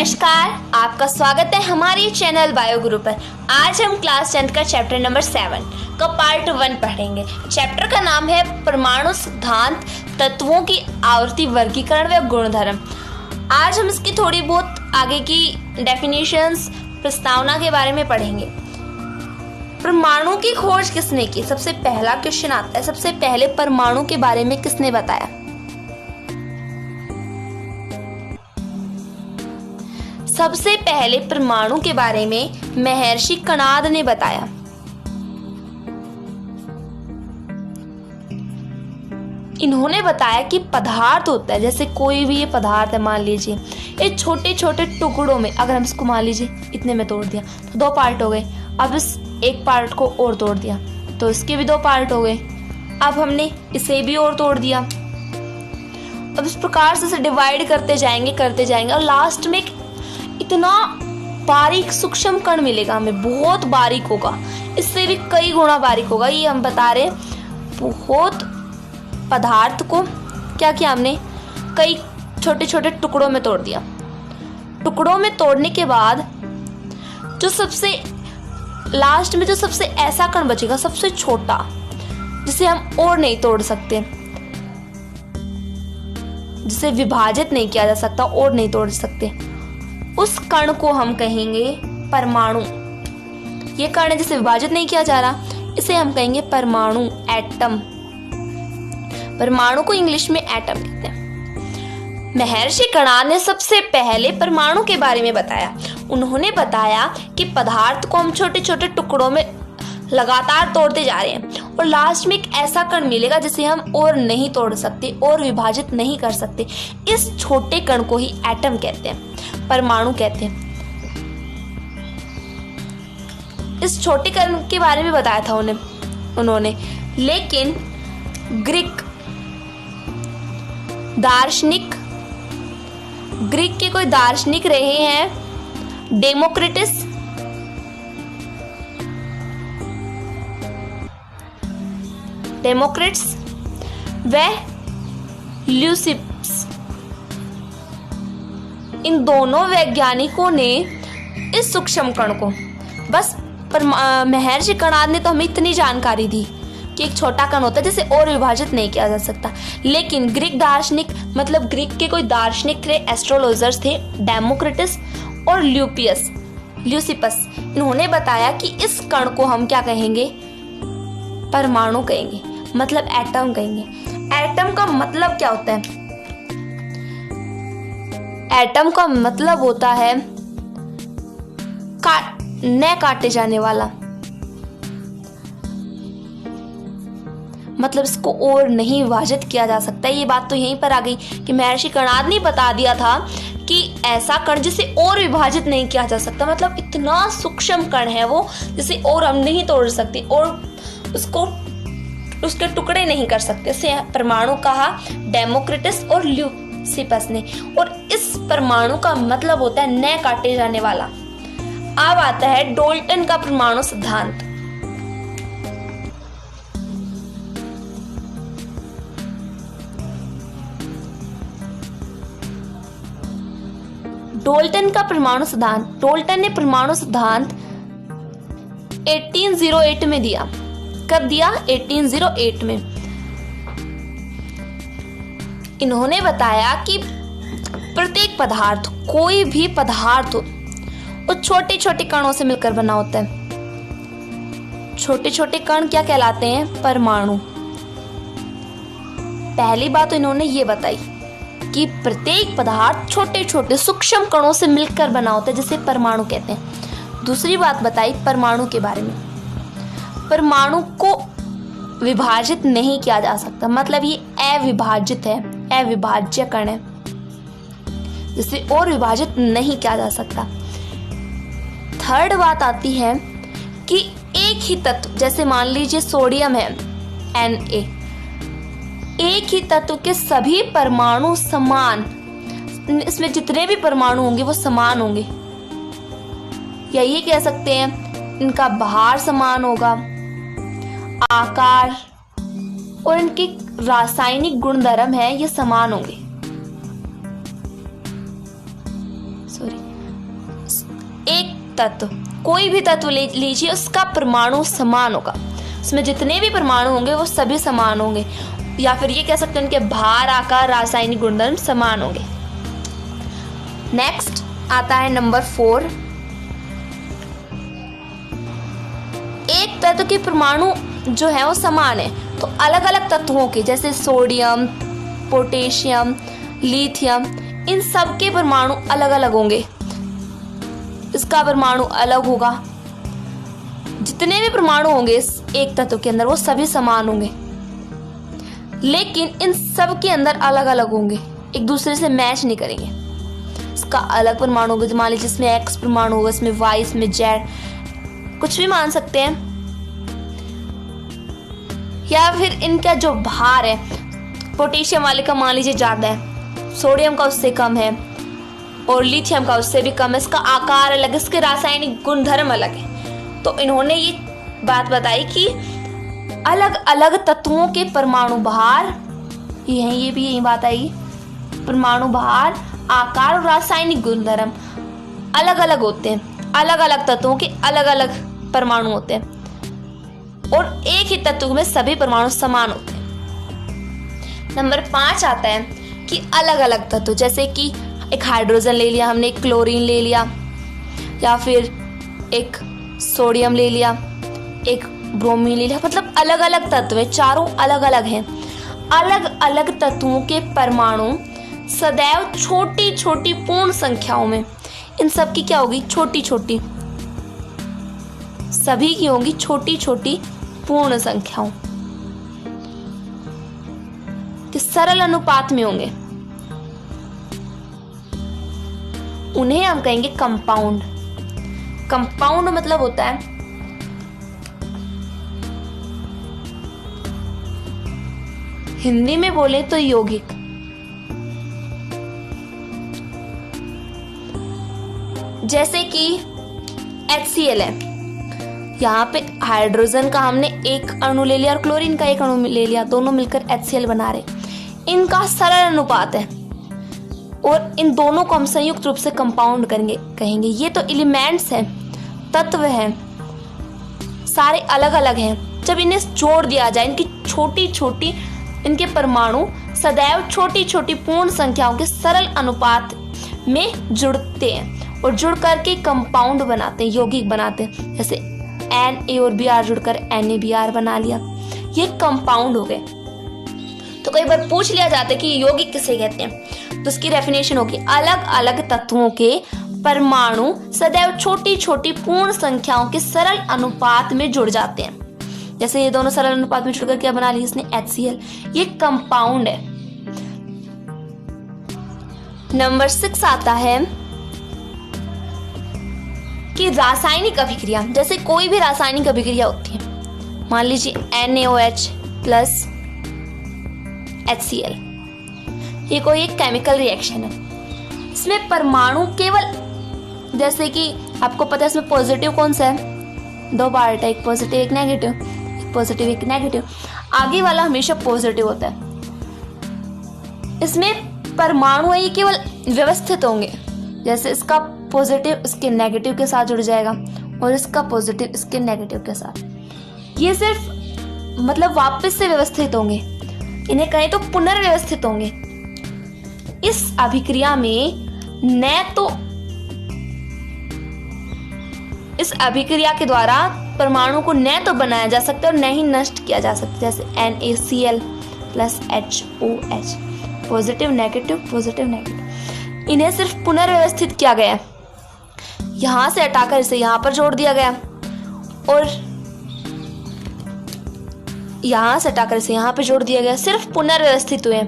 नमस्कार, आपका स्वागत है हमारे चैनल बायो गुरु पर। आज हम क्लास 10 का चैप्टर नंबर 7 का पार्ट 1 पढ़ेंगे। चैप्टर का नाम है परमाणु सिद्धांत, तत्वों की आवर्ती वर्गीकरण व गुणधर्म। आज हम इसकी थोड़ी बहुत आगे की डेफिनेशंस, प्रस्तावना के बारे में पढ़ेंगे। परमाणु की खोज किसने की? सबसे पहला क्वेश्चन आता है, सबसे पहले परमाणु के बारे में किसने बताया? सबसे पहले परमाणु के बारे में महर्षि कणाद ने बताया। इन्होंने बताया कि पदार्थ होता है, जैसे कोई भी ये पदार्थ है, मान लीजिए ये छोटे छोटे टुकड़ों में, अगर हम इसको मान लीजिए इतने में तोड़ दिया तो 2 पार्ट हो गए। अब इस एक पार्ट को और तोड़ दिया तो इसके भी 2 पार्ट हो गए। अब हमने इसे भी और तोड़ दिया। अब इस प्रकार से डिवाइड करते जाएंगे और लास्ट में इतना बारीक सूक्ष्म कण मिलेगा हमें, बहुत बारीक होगा, इससे भी कई गुना बारीक होगा। ये हम बता रहे बहुत पदार्थ को क्या किया हमने, कई छोटे छोटे टुकड़ों में तोड़ दिया। टुकड़ों में तोड़ने के बाद जो सबसे लास्ट में जो सबसे ऐसा कण बचेगा, सबसे छोटा, जिसे हम और नहीं तोड़ सकते, जिसे विभाजित नहीं किया जा सकता, और नहीं तोड़ सकते, उस कण को हम कहेंगे परमाणु। ये कण है जिसे विभाजित नहीं किया जा रहा, इसे हम कहेंगे परमाणु, एटम। परमाणु को इंग्लिश में एटम कहते हैं। महर्षि कणाद ने सबसे पहले परमाणु के बारे में बताया। उन्होंने बताया कि पदार्थ को हम छोटे छोटे टुकड़ों में लगातार तोड़ते जा रहे हैं और लास्ट में एक ऐसा कण मिलेगा जिसे हम और नहीं तोड़ सकते और विभाजित नहीं कर सकते। इस छोटे कण को ही एटम कहते हैं, परमाणु कहते हैं। इस छोटे कण के बारे में बताया था उन्होंने। लेकिन ग्रीक के कोई दार्शनिक रहे हैं, डेमोक्रिटस व ल्यूसिपस। इन दोनों वैज्ञानिकों ने इस सूक्ष्म कण को, बस महर्षि कणाद ने तो हमें इतनी जानकारी दी कि एक छोटा कण होता है जिसे और विभाजित नहीं किया जा सकता। लेकिन ग्रीक दार्शनिक, मतलब ग्रीक के कोई दार्शनिक थे, एस्ट्रोलॉजर्स थे, डेमोक्रिटस और ल्यूसिपस, इन्होंने बताया कि इस कण को हम क्या कहेंगे, परमाणु कहेंगे, मतलब एटम कहेंगे। एटम का मतलब क्या होता है? एटम का मतलब होता है न काटे जाने वाला, मतलब इसको और नहीं विभाजित किया जा सकता। ये बात तो यहीं पर आ गई कि महर्षि कणाद ने बता दिया था कि ऐसा कण जिसे और विभाजित नहीं किया जा सकता, मतलब इतना सूक्ष्म कण है वो जिसे और हम नहीं तोड़ सकते और उसके टुकड़े नहीं कर सकते। इसे परमाणु कहा डेमोक्रिटस और ल्यूसिपस ने। और इस परमाणु का मतलब होता है न काटे जाने वाला। अब आता है डाल्टन का परमाणु सिद्धांत। डाल्टन ने परमाणु सिद्धांत 1808 में दिया। कब दिया? 1808 में। इन्होंने बताया कि प्रत्येक पदार्थ, कोई भी पदार्थ हो, वो छोटे छोटे कणों से मिलकर बना होता है। छोटे छोटे कण क्या कहलाते हैं? परमाणु। पहली बात तो इन्होंने ये बताई कि प्रत्येक पदार्थ छोटे छोटे सूक्ष्म कणों से मिलकर बना होता है, जिसे परमाणु कहते हैं। दूसरी बात बताई परमाणु के बारे में, परमाणु को विभाजित नहीं किया जा सकता, मतलब ये अविभाजित है, अविभाज्य कण है, जिसे और विभाजित नहीं किया जा सकता। थर्ड बात आती है कि एक ही तत्व, जैसे मान लीजिए सोडियम है Na, एक ही तत्व के सभी परमाणु समान, इसमें जितने भी परमाणु होंगे वो समान होंगे, या ये कह सकते हैं इनका भार समान होगा, आकार और इनके रासायनिक गुणधर्म है ये समान होंगे। तत्व, कोई भी तत्व लीजिए, उसका परमाणु समान होगा, उसमें जितने भी परमाणु होंगे वो सभी समान होंगे, या फिर ये कह सकते हैं उनके भार, आकार, रासायनिक गुणधर्म समान होंगे। नेक्स्ट आता है नंबर 4। एक तत्व के परमाणु जो है वो समान है, तो अलग अलग तत्वों के जैसे सोडियम, पोटेशियम, लिथियम, इन सब के परमाणु अलग अलग होंगे, इसका परमाणु अलग होगा। जितने भी परमाणु होंगे इस एक तत्व के अंदर वो सभी समान होंगे, लेकिन इन सब के अंदर अलग अलग होंगे, एक दूसरे से मैच नहीं करेंगे। इसका अलग परमाणु होगा, मान लीजिए इसमें X परमाणु होगा, इसमें Y, इसमें Z, कुछ भी मान सकते हैं। या फिर इनका जो भार है, पोटेशियम वाले का मान लीजिए ज्यादा है, सोडियम का उससे कम है, और लिथियम का उससे भी कम है, इसका आकार अलग, इसके रासायनिक गुणधर्म अलग है। तो इन्होंने ये बात बताई कि अलग अलग तत्वों के परमाणु भार, ये भी यही बात आई, परमाणु भार, आकार और रासायनिक गुणधर्म अलग अलग होते हैं। अलग अलग तत्वों के अलग अलग परमाणु होते हैं, और एक ही तत्व में सभी परमाणु समान होते हैं। नंबर 5 आता है कि अलग अलग तत्व, जैसे कि एक हाइड्रोजन ले लिया हमने, एक क्लोरीन ले लिया, या फिर एक सोडियम ले लिया, एक ब्रोमीन ले लिया, मतलब अलग अलग तत्व है, चारों अलग अलग हैं। अलग अलग तत्वों के परमाणु सदैव छोटी छोटी पूर्ण संख्याओं में, इन सब की क्या होगी, छोटी छोटी, सभी की होंगी छोटी छोटी पूर्ण संख्याओं के सरल अनुपात में होंगे, उन्हें हम कहेंगे कंपाउंड। कंपाउंड मतलब होता है हिंदी में बोले तो यौगिक। जैसे कि HCl है, यहाँ पे हाइड्रोजन का हमने एक अणु ले लिया और क्लोरीन का एक अणु ले लिया, दोनों मिलकर HCl बना रहे। इनका सरल अनुपात है और इन दोनों को हम संयुक्त रूप से कंपाउंड कहेंगे। ये तो एलिमेंट्स हैं, तत्व हैं, सारे अलग अलग हैं। जब इन्हें जोड़ दिया जाए, इनकी छोटी छोटी, इनके परमाणु सदैव छोटी छोटी पूर्ण संख्याओं के सरल अनुपात में जुड़ते हैं और जुड़ करके कंपाउंड बनाते हैं, यौगिक बनाते हैं। जैसे Na और Br जुड़कर NaBr बना लिया, ये कंपाउंड हो गए। तो कई बार पूछ लिया जाता है कि यौगिक किसे कहते हैं, तो उसकी डेफिनेशन होगी अलग अलग तत्वों के परमाणु सदैव छोटी छोटी पूर्ण संख्याओं के सरल अनुपात में जुड़ जाते हैं। जैसे ये दोनों सरल अनुपात में जुड़कर क्या बना लिया इसने, HCl, ये कंपाउंड है। नंबर 6 आता है कि रासायनिक अभिक्रिया, जैसे कोई भी रासायनिक अभिक्रिया होती है, मान लीजिए NaOH प्लस HCl, ये कोई एक केमिकल रिएक्शन है। इसमें परमाणु केवल, जैसे कि आपको पता है इसमें पॉजिटिव कौन सा है, 2 पार्ट है, एक पॉजिटिव एक नेगेटिव, एक पॉजिटिव एक नेगेटिव, आगे वाला हमेशा पॉजिटिव होता है। इसमें परमाणु है ये केवल व्यवस्थित होंगे, जैसे इसका पॉजिटिव इसके नेगेटिव के साथ जुड़ जाएगा और इसका पॉजिटिव इसके नेगेटिव के साथ, ये सिर्फ मतलब वापस से व्यवस्थित होंगे, इन्हें कहें तो पुनर्व्यवस्थित होंगे। इस अभिक्रिया में न तो इस अभिक्रिया के द्वारा परमाणु को न तो बनाया जा सकता है और न ही नष्ट किया जा सकता, जैसे NaCl plus HOH, positive negative positive negative, इन्हें सिर्फ पुनर्व्यवस्थित किया गया, यहां से हटाकर इसे यहां पर जोड़ दिया गया और यहां से हटाकर इसे यहां पर जोड़ दिया गया, सिर्फ पुनर्व्यवस्थित हुए।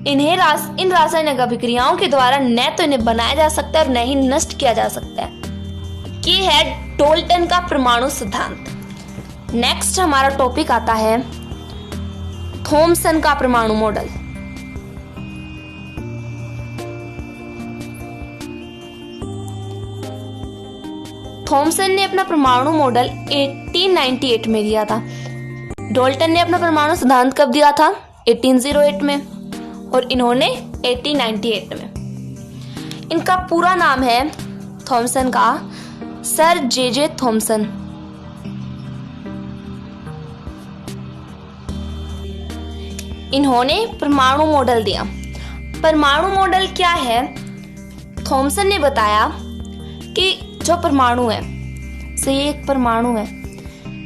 इन्हें इन रासायनिक अभिक्रियाओं के द्वारा न तो इन्हें बनाया जा सकता है और न ही नष्ट किया जा सकता है। ये है डाल्टन का परमाणु सिद्धांत। नेक्स्ट हमारा टॉपिक आता है थॉमसन का परमाणु मॉडल। थॉमसन ने अपना परमाणु मॉडल 1898 में दिया था। डाल्टन ने अपना परमाणु सिद्धांत कब दिया था, 1808 में, और इन्होंने 1898 में। इनका पूरा नाम है थॉमसन का सर जे थॉमसन। इन्होंने परमाणु मॉडल दिया। परमाणु मॉडल क्या है? थॉमसन ने बताया कि जो परमाणु है, से ये एक परमाणु है,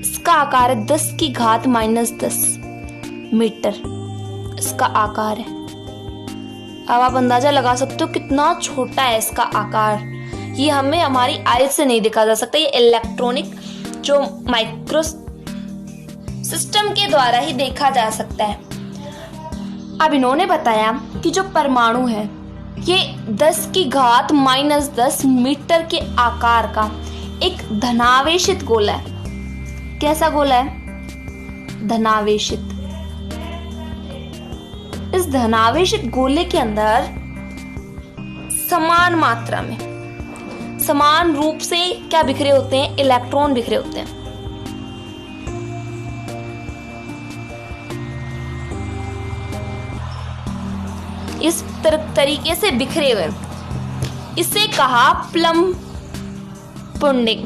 इसका आकार है 10⁻⁻10 मीटर इसका आकार है। अब आप अंदाजा लगा सकते हो कितना छोटा है इसका आकार। ये हमें हमारी आँख से नहीं देखा जा सकता, ये इलेक्ट्रॉनिक जो माइक्रो सिस्टम के द्वारा ही देखा जा सकता है। अब इन्होंने बताया कि जो परमाणु है ये 10⁻⁻10 मीटर के आकार का एक धनावेशित गोला है। कैसा गोला है? धनावेशित। इस धनावेशित गोले के अंदर समान मात्रा में, समान रूप से क्या बिखरे होते हैं? इलेक्ट्रॉन बिखरे होते हैं। इस तरीके से बिखरे हुए, इसे कहा प्लम पुडिंग।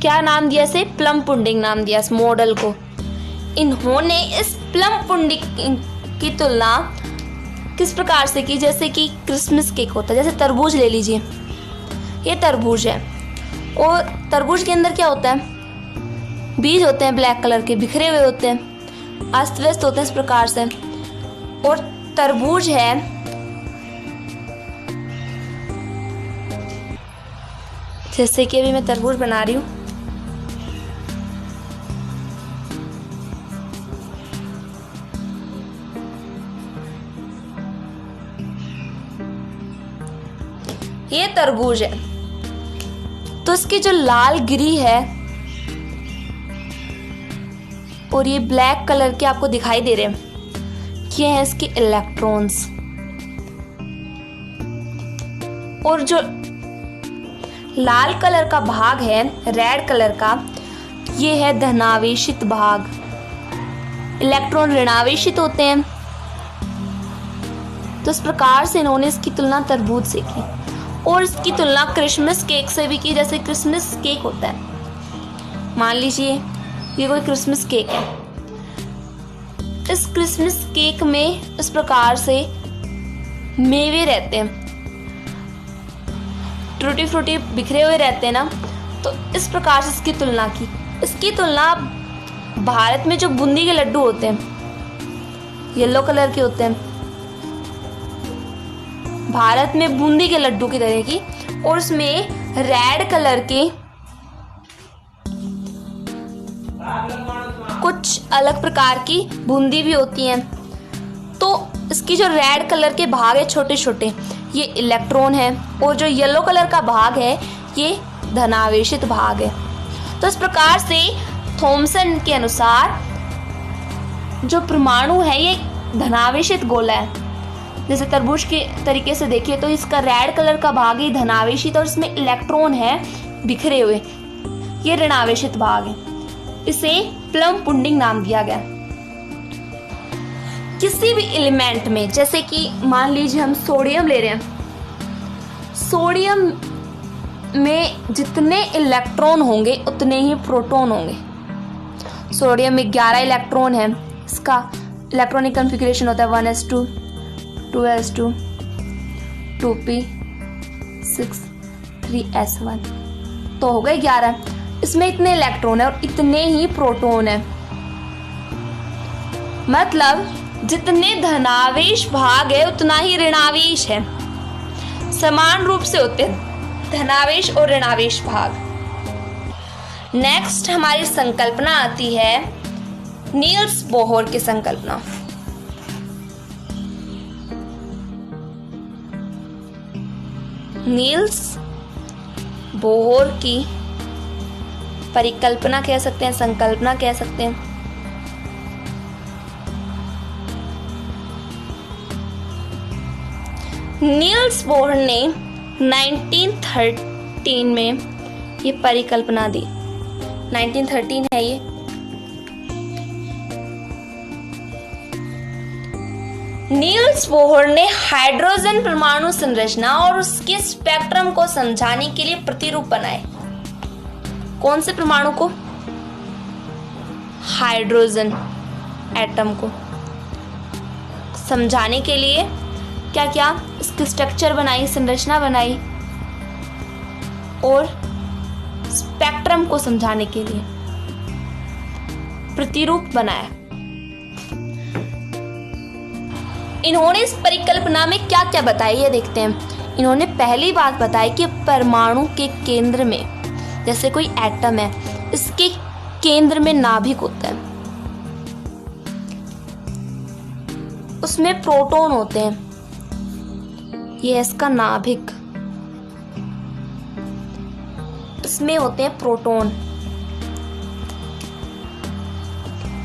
क्या नाम दिया इसे? प्लम पुडिंग नाम दिया इस मॉडल को। इन्होंने इस प्लम पुडिंग की तुलना किस प्रकार से की? जैसे कि क्रिसमस केक होता है, जैसे तरबूज ले लीजिए, ये तरबूज है और तरबूज के अंदर क्या होता है? बीज होते हैं ब्लैक कलर के, बिखरे हुए होते हैं, अस्त व्यस्त होते हैं इस प्रकार से। और तरबूज है जैसे कि अभी मैं तरबूज बना रही हूँ, ये तरबूज है। तो इसकी जो लाल गिरी है और ये ब्लैक कलर के आपको दिखाई दे रहे हैं, ये हैं इसके इलेक्ट्रॉन्स। और जो लाल कलर का भाग है, रेड कलर का, ये है धनावेशित भाग। इलेक्ट्रॉन ऋणावेशित होते हैं। तो इस प्रकार से इन्होंने इसकी तुलना तरबूज से की और इसकी तुलना क्रिसमस केक से भी की। जैसे क्रिसमस केक होता है, मान लीजिए ये कोई क्रिसमस केक है, इस क्रिसमस केक में इस प्रकार से मेवे रहते हैं, टूटी फ्रूटी बिखरे हुए रहते हैं ना, तो इस प्रकार से इसकी तुलना की। इसकी तुलना भारत में जो बूंदी के लड्डू होते हैं, येलो कलर के होते हैं, भारत में बूंदी के लड्डू की तरह की, और उसमें रेड कलर के कुछ अलग प्रकार की बूंदी भी होती हैं। तो इसकी जो रेड कलर के भाग है छोटे छोटे, ये इलेक्ट्रॉन है, और जो येलो कलर का भाग है ये धनावेशित भाग है। तो इस प्रकार से थॉमसन के अनुसार जो परमाणु है ये धनावेशित गोला है। जैसे तरबूज के तरीके से देखिए तो इसका रेड कलर का भाग ही धनावेशित और इसमें इलेक्ट्रॉन है बिखरे हुए, ये ऋणावेशित भाग है। इसे प्लम पुडिंग नाम दिया गया। किसी भी एलिमेंट में, जैसे कि मान लीजिए हम सोडियम ले रहे हैं, सोडियम में जितने इलेक्ट्रॉन होंगे उतने ही प्रोटॉन होंगे। सोडियम में 11 इलेक्ट्रॉन है, इसका इलेक्ट्रॉनिक कॉन्फ़िगरेशन होता है 1s2 2s2 2p6 3s1, तो हो गए 11। इसमें इतने इलेक्ट्रॉन है और इतने ही प्रोटॉन है। मतलब जितने धनावेश भाग है उतना ही ऋणावेश है, समान रूप से होते हैं धनावेश और ऋणावेश भाग। नेक्स्ट हमारी संकल्पना आती है नील्स बोहर की संकल्पना। नील्स बोहर की परिकल्पना कह सकते हैं, संकल्पना कह सकते हैं। नील्स बोहर ने 1913 में ये परिकल्पना दी। 1913 है ये। नील्स बोहर ने हाइड्रोजन परमाणु संरचना और उसके स्पेक्ट्रम को समझाने के लिए प्रतिरूप बनाए। कौन से परमाणु को? हाइड्रोजन एटम को समझाने के लिए क्या क्या इसकी स्ट्रक्चर बनाई, संरचना बनाई, और स्पेक्ट्रम को समझाने के लिए प्रतिरूप बनाया। इन्होंने इस परिकल्पना में क्या क्या बताया ये देखते हैं। इन्होंने पहली बात बताई कि परमाणु के केंद्र में, जैसे कोई एटम है, इसके केंद्र में नाभिक होता है, उसमें प्रोटॉन होते हैं। ये इसका नाभिक, इसमें होते हैं प्रोटॉन।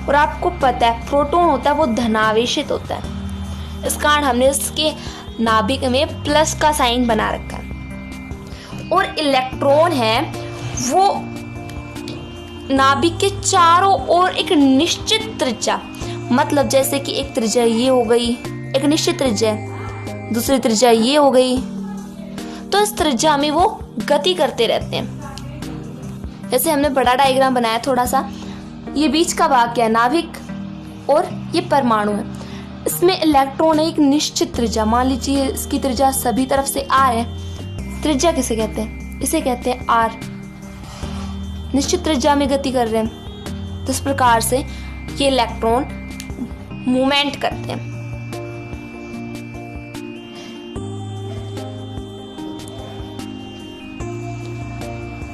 और आपको पता है प्रोटॉन होता है वो धनावेशित होता है, इस कारण हमने इसके नाभिक में प्लस का साइन बना रखा है। और इलेक्ट्रॉन है वो नाभिक के चारों ओर एक निश्चित त्रिज्या, मतलब जैसे कि एक त्रिज्या ये हो गई, एक निश्चित त्रिज्या, दूसरी त्रिज्या ये हो गई, तो इस त्रिज्या में वो गति करते रहते हैं। जैसे हमने बड़ा डायग्राम बनाया थोड़ा सा, ये बीच का भाग क्या है? नाभिक, और ये परमाणु है। इसमें इलेक्ट्रॉन है एक निश्चित त्रिज्या, मान लीजिए इसकी त्रिज्या सभी तरफ से आर है। त्रिज्या किसे कहते हैं? इसे कहते हैं आर। निश्चित त्रिज्या में गति कर रहे हैं, तो इस प्रकार से ये इलेक्ट्रॉन मूवमेंट करते हैं।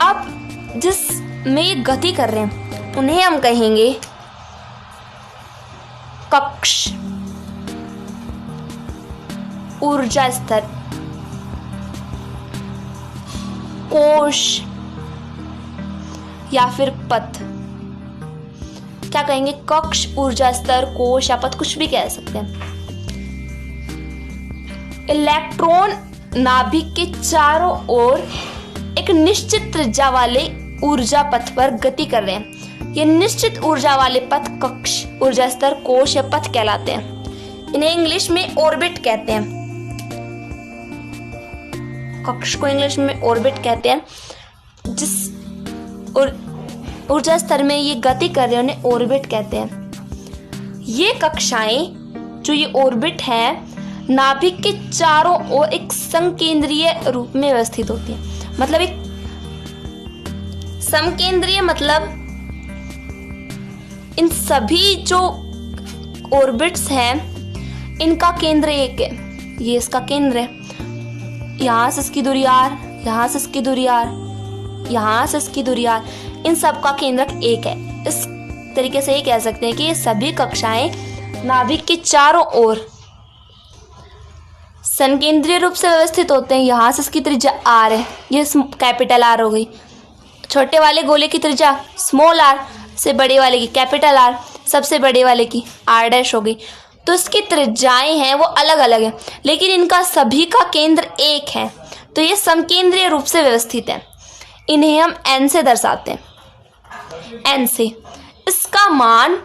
अब जिस में ये गति कर रहे हैं उन्हें हम कहेंगे कक्ष, ऊर्जा स्तर, कोश या फिर पथ। क्या कहेंगे? कक्ष, ऊर्जा स्तर, कोश या पथ, कुछ भी कह सकते हैं। इलेक्ट्रॉन नाभिक के चारों ओर एक निश्चित त्रिज्या वाले ऊर्जा पथ पर गति कर रहे हैं। ये निश्चित ऊर्जा वाले पथ कक्ष, ऊर्जा स्तर, कोश या पथ कहलाते हैं। इन्हें इंग्लिश में ऑर्बिट कहते हैं। कक्ष को इंग्लिश में ऑर्बिट कहते हैं। जिस ऊर्जा स्तर में ये गति कर रहे हैं उन्हें ऑर्बिट कहते हैं। ये कक्षाएं जो ये ऑर्बिट है नाभिक के चारों ओर एक संकेंद्रीय रूप में व्यवस्थित होती है। मतलब एक समकेंद्रीय, मतलब इन सभी जो ऑर्बिट्स हैं इनका केंद्र एक है। ये इसका केंद्र है, यहाँ से इसकी दूरी आर, यहाँ से इसकी दूरी आर, यहाँ से इसकी दूरी आर, इन सब का केंद्रक एक है। इस तरीके से ये कह सकते हैं कि ये सभी कक्षाएं नाभिक के चारों ओर संकेंद्रीय रूप से व्यवस्थित होते हैं। यहाँ से इसकी त्रिज्या आर है, ये कैपिटल आर हो गई। छोटे वाले गोले की त्रिज्या स्मॉल आर से बड़े वाले की कैपिटल आर, सबसे बड़े वाले की आर डैश हो गई। तो इसकी त्रिज्याएं हैं वो अलग अलग हैं, लेकिन इनका सभी का केंद्र एक है। तो ये समकेंद्रीय रूप से व्यवस्थित है। इन्हें हम n से दर्शाते हैं, n से। इसका मान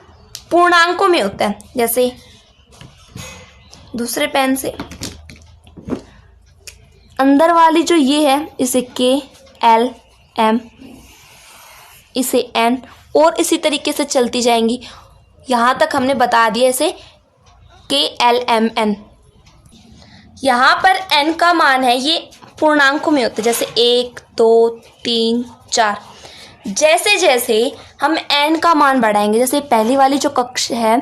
पूर्णांकों में होता है। जैसे दूसरे पेन से अंदर वाली जो ये है इसे k, l, m, इसे n, और इसी तरीके से चलती जाएंगी। यहाँ तक हमने बता दिया इसे k, l, m, n। यहाँ पर n का मान है ये पूर्णांकों में होते हैं, जैसे 1, 2, 3, 4। जैसे जैसे हम n का मान बढ़ाएंगे, जैसे पहली वाली जो कक्ष है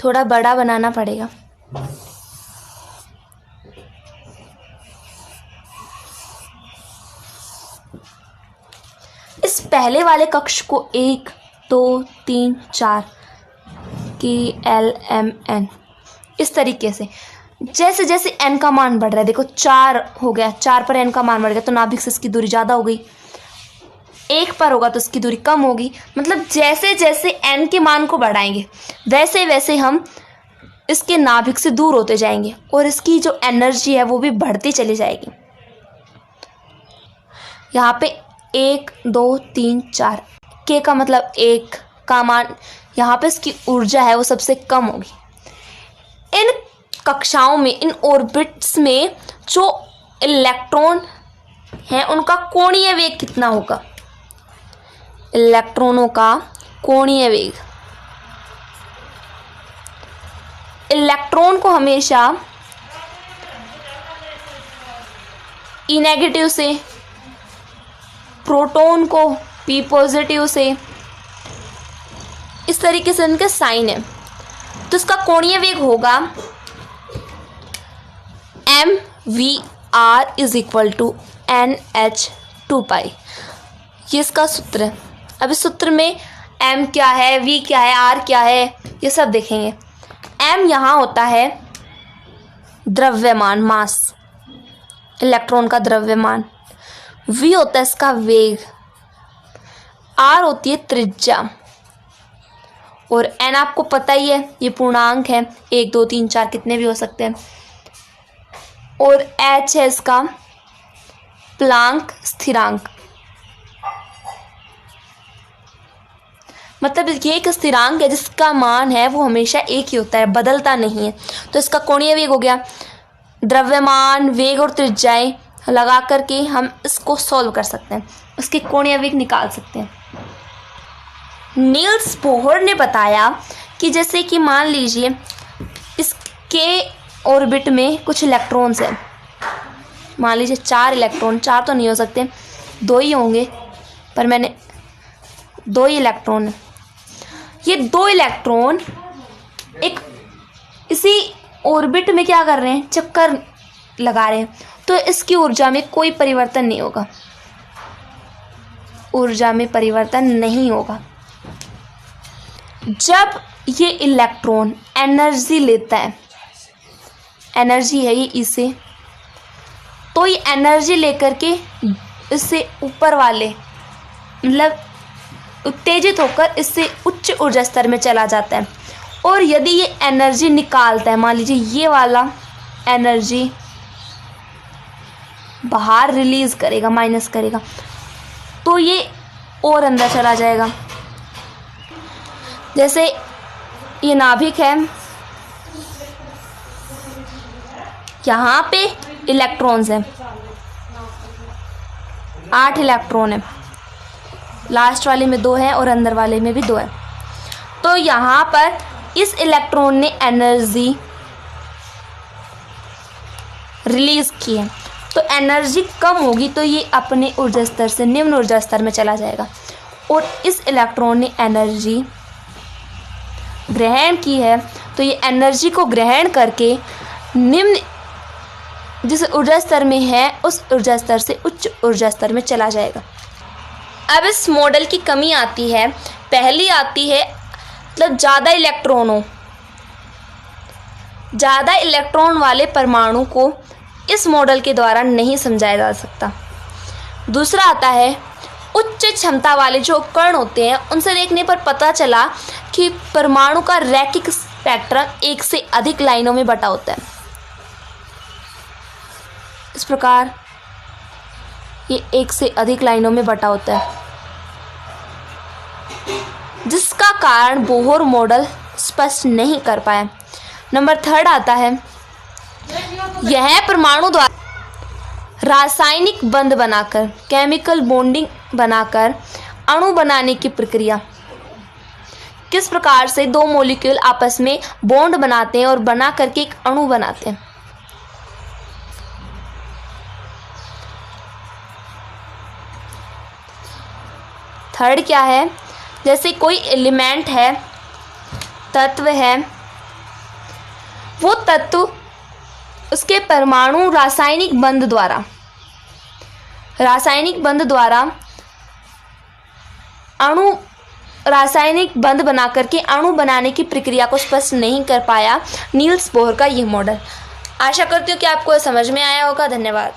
थोड़ा बड़ा बनाना पड़ेगा। इस पहले वाले कक्ष को 1, 2, 3, 4 k, l, m, n इस तरीके से। जैसे जैसे n का मान बढ़ रहा है, देखो 4 हो गया, 4 पर n का मान बढ़ गया तो नाभिक से इसकी दूरी ज़्यादा हो गई। 1 पर होगा तो इसकी दूरी कम होगी। मतलब जैसे जैसे n के मान को बढ़ाएंगे वैसे वैसे हम इसके नाभिक से दूर होते जाएंगे और इसकी जो एनर्जी है वो भी बढ़ती चली जाएगी। यहाँ पे 1, 2, 3, 4 k का मतलब 1 का मान, यहाँ पे इसकी ऊर्जा है वो सबसे कम होगी। इन कक्षाओं में, इन ऑर्बिट्स में जो इलेक्ट्रॉन हैं उनका कोणीय वेग कितना होगा? इलेक्ट्रॉनों का कोणीय वेग। इलेक्ट्रॉन को हमेशा ई नेगेटिव से, प्रोटॉन को पी पॉजिटिव से, इस तरीके से इनके साइन है। तो इसका कोणीय वेग होगा mvr is equal to NH2π। ये इसका सूत्र है। अब इस सूत्र में m क्या है, v क्या है, r क्या है, ये सब देखेंगे। m यहाँ होता है द्रव्यमान, मास, इलेक्ट्रॉन का द्रव्यमान। v होता है इसका वेग, r होती है त्रिज्या, और n आपको पता ही है ये पूर्णांक है, 1 2 3 4 कितने भी हो सकते हैं, और h है इसका प्लांक स्थिरांक। मतलब ये एक स्थिरांक है जिसका मान है वो हमेशा एक ही होता है, बदलता नहीं है। तो इसका कोणीय वेग हो गया। द्रव्यमान, वेग और त्रिज्याएं लगा करके हम इसको सॉल्व कर सकते हैं, उसके कोणीय वेग निकाल सकते हैं। नील्स बोहर ने बताया कि जैसे कि मान लीजिए इसके ऑर्बिट में कुछ इलेक्ट्रॉन्स हैं, मान लीजिए 4 इलेक्ट्रॉन, 4 तो नहीं हो सकते, 2 ही होंगे, पर मैंने 2 ही इलेक्ट्रॉन है। ये 2 इलेक्ट्रॉन एक इसी ऑर्बिट में क्या कर रहे हैं, चक्कर लगा रहे हैं, तो इसकी ऊर्जा में कोई परिवर्तन नहीं होगा, ऊर्जा में परिवर्तन नहीं होगा। जब ये इलेक्ट्रॉन एनर्जी लेता है, एनर्जी है ये इसे, तो ये एनर्जी लेकर के इससे ऊपर वाले, मतलब उत्तेजित होकर इससे उच्च ऊर्जा स्तर में चला जाता है। और यदि ये एनर्जी निकालता है, मान लीजिए ये वाला एनर्जी बाहर रिलीज करेगा, माइनस करेगा, तो ये और अंदर चला जाएगा। जैसे ये नाभिक है, यहाँ पे इलेक्ट्रॉन्स हैं, 8 इलेक्ट्रॉन है, लास्ट वाले में 2 है और अंदर वाले में भी 2 है। तो यहाँ पर इस इलेक्ट्रॉन ने एनर्जी रिलीज की है, तो एनर्जी कम होगी तो ये अपने ऊर्जा स्तर से निम्न ऊर्जा स्तर में चला जाएगा। और इस इलेक्ट्रॉन ने एनर्जी ग्रहण की है, तो ये एनर्जी को ग्रहण करके निम्न जिस ऊर्जा स्तर में है उस ऊर्जा स्तर से उच्च ऊर्जा स्तर में चला जाएगा। अब इस मॉडल की कमी आती है, पहली आती है मतलब ज़्यादा इलेक्ट्रॉन वाले परमाणु को इस मॉडल के द्वारा नहीं समझाया जा सकता। दूसरा आता है उच्च क्षमता वाले जो उपकरण होते हैं, उनसे देखने पर पता चला कि परमाणु का रैखिक स्पेक्ट्रम 1 से अधिक लाइनों में बटा होता है। इस प्रकार ये 1 से अधिक लाइनों में बटा होता है, जिसका कारण बोहर मॉडल स्पष्ट नहीं कर पाया। नंबर 3 आता है, यह परमाणु द्वारा रासायनिक बंध बनाकर, केमिकल बॉन्डिंग बनाकर अणु बनाने की प्रक्रिया। किस प्रकार से 2 मॉलिक्यूल आपस में बॉन्ड बनाते हैं और बना करके एक अणु बनाते हैं। थर्ड क्या है, जैसे कोई एलिमेंट है, तत्व है, वो तत्व उसके परमाणु रासायनिक बंध द्वारा अणु रासायनिक बंध बना करके अणु बनाने की प्रक्रिया को स्पष्ट नहीं कर पाया नील्स बोहर का यह मॉडल। आशा करती हूँ कि आपको समझ में आया होगा। धन्यवाद।